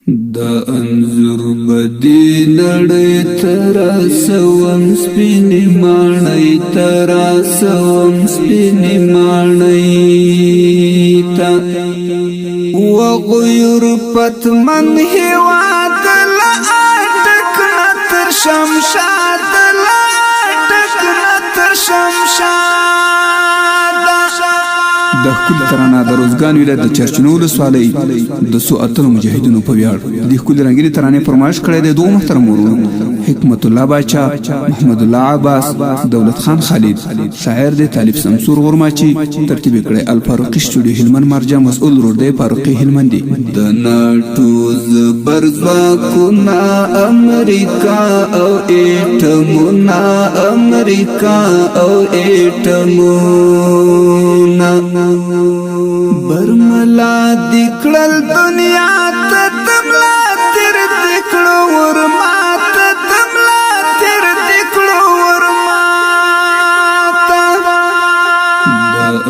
دا انظر بدی نړۍ تراسوم سپینې ماڼۍ تراسوم سپینې ماڼۍ ته وغیور پتمن هېواد له اټک نه تر شمشاد له اټک نه تر شمشاد د ښکلي ترانه د روزګان ولایت د چرچنو ولسوالۍ د څو اتلو مجاهدینو په ویاړ د ښکلي رنګینې ترانې فرمایش کړی دی دوه محترم ورونو حکمت الله باچا محمد الله عباس دولت خان خالد شاعر دی طالب سمسور غرماچی ترتیب کړی الفاروقي سټوډیو هلمند مرجع مسؤل رور دی فاروقي هلمندي د ناټو زبر ځواکونه امریکا او ایټمونه امریکا او ایټمونه برملا دکړل دنیا ته تملا تر دکړو ورمات تملا تر دکړو ورمات د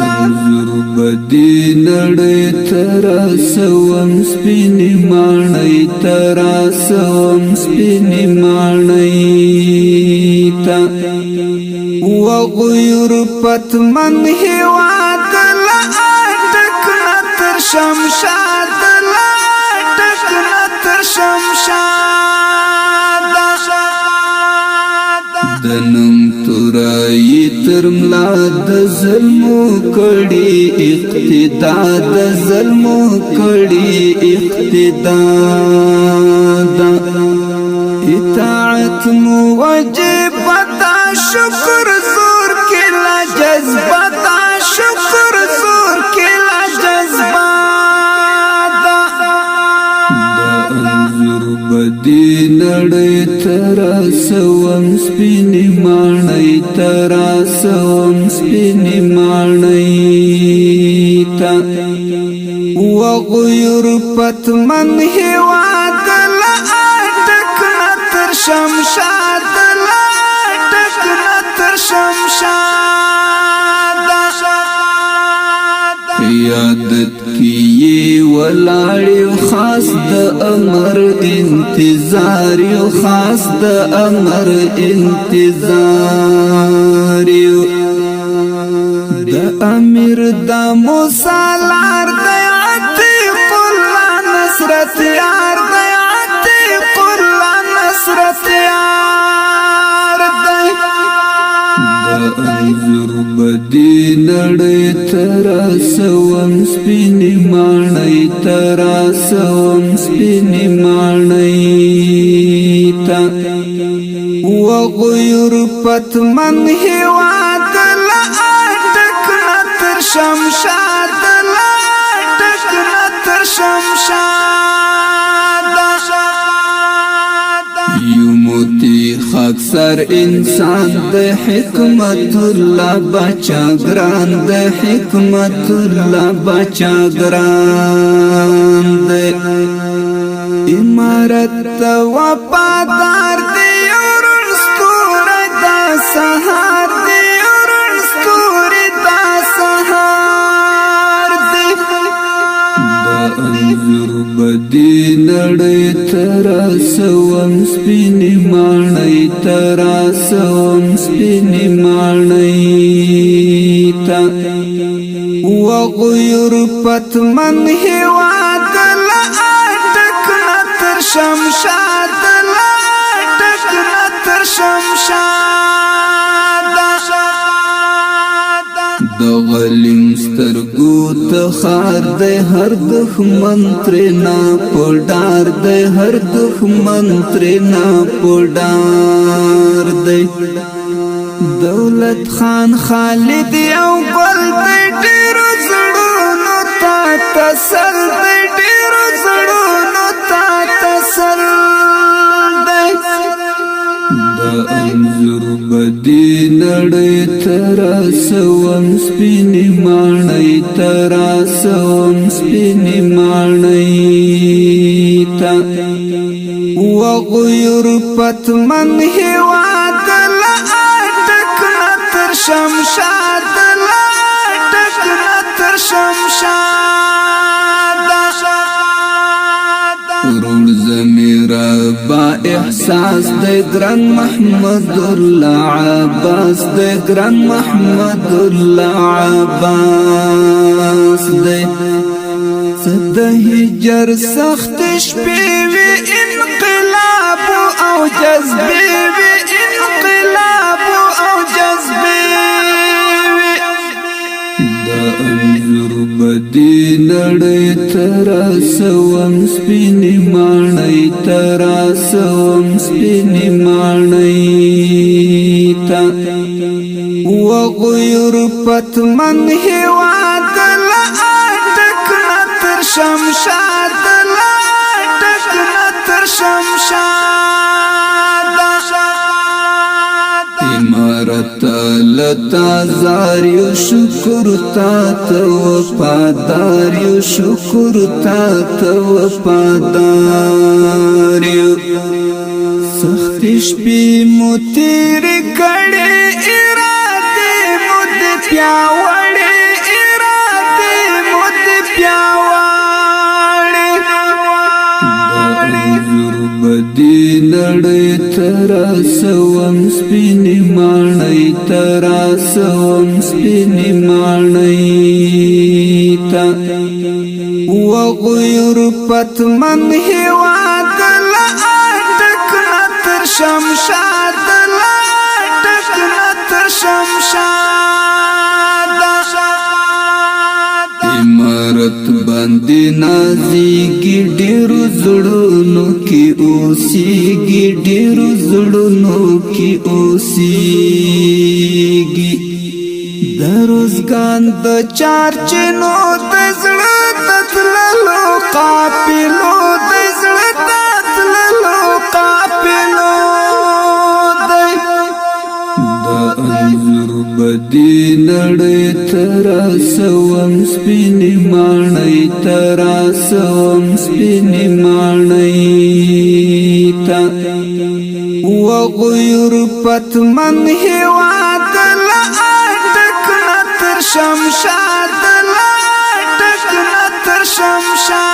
انظر بدی نړۍ تراسوم سپینې ماڼۍ تراسوم سپینې ماڼۍ ته وغیور پتمن هېواد له اټک نه تر شمشاد له اټک نه تر شمشاد د نوم تورای تر ملا د ظلمو کړي اقتدا د ظلمو کړي اقتدا اطاعت مو واجب شکر زور کلا جذبات شکر زور کلا جذبات د انظر بدی نړۍ تراسوم سپینې ماڼۍ تراسوم سپینې ماڼۍ ته وغیور پتمن هېواد له اټک نه تر شمشاد قیادت کی ولاړ خاص د امر انتظار خاص د امر انتظار د امیر د مصالحار د عتیق الله نصرت یار د عتیق الله نصرت یار انظر بدی نړۍ تراسوم سپینې ماڼۍ تراسوم سپینې ماڼۍ ته وغیور پتمن هېواد له اټک نه تر شمشاد له اټک نه تر شمشاد یو موتی خاکسر انسان د حکمت الله بچا ګران د حکمت الله بچا ګران د امارت وفادار دی ورن ستوره د سهار دی ورن ستوره د سهار دی د انظر بدی نړۍ تراسوم سپینې ماڼۍ تراسوم سپینې ماڼۍ ته وغیور پتمن هېواد له اټک نه تر شمشاد له اټک نه تر شمشاد د غلیم سترګو ته خار د هر دښمن ترېنا پډار د هر دښمن ترېنا پډار دی دولت خان خالد یو ګل د ډېرو زړونو ته تسل د ډېرو زړونو ته تسل دی د انظر بدی نړۍ تراسوم سپینې ماڼۍ تراسوم سپینې ماڼۍ ته وغیور پتمن هېواد له اټک نه تر شمشاد له اټک نه تر شمشاد روڑ زمیرا با احساس دے گران محمد اللہ عباس دے گران محمد اللہ عباس دے صد ہجر سخت شپیوی انقلاب او جذبیوی انقلاب او جذبیوی دا انظر بدی نڑی تراسوم سپینی مانئی تراسوم سپینی مانئی تا وغیر پتمن ہیواد لآٹک نتر شمشاد لآٹک نتر شمشاد امارت لتا زاریو شکر تا وفاداریو شکر تا وفاداریو سختش پی مو تیری کڑی ارادے مد پیاوڑی ارادے مد پیاوڑی دانظر بدی نڑی تراسوم سپینی مانئی تراسوم سپینی مانئی تا وغیر پتمن ہیواد لآٹک نتر شمشاد لآٹک نتر شمشاد امارت باندی نازیگی ڈیرو زڑونو کی اوسیگی ڈیرو زڑونو کی اوسیگی دروزگان د چارچنو دزړه تتللو قافلو دزړه تتللو قافلو د انظر بدی نړۍ تراسوم سپینی مانئی تراسوم سپینی مانئی تا وغیر پتمن هیواد لآٹک نتر شمشاد لآٹک نتر شمشاد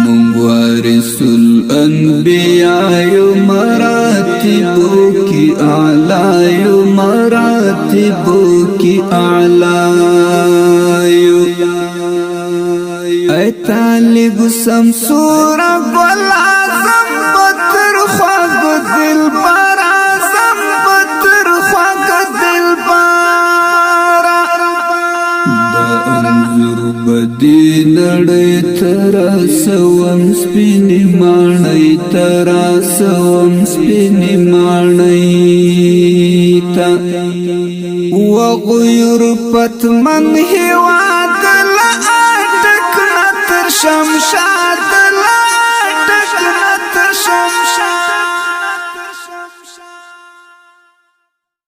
منوارث الانبیاء مراتبو کی اعلی مراتبو کی اعلی اے طالب سمسور گل اعظم بطر خواگ دل بار اعظم بطر خواگ دل بار دا انظر بدی نڑی تراسوم سپینی مانئی تراسوم سپینی مانئی تا وغیر پتمن ہیواد لآٹک نتر شمشاد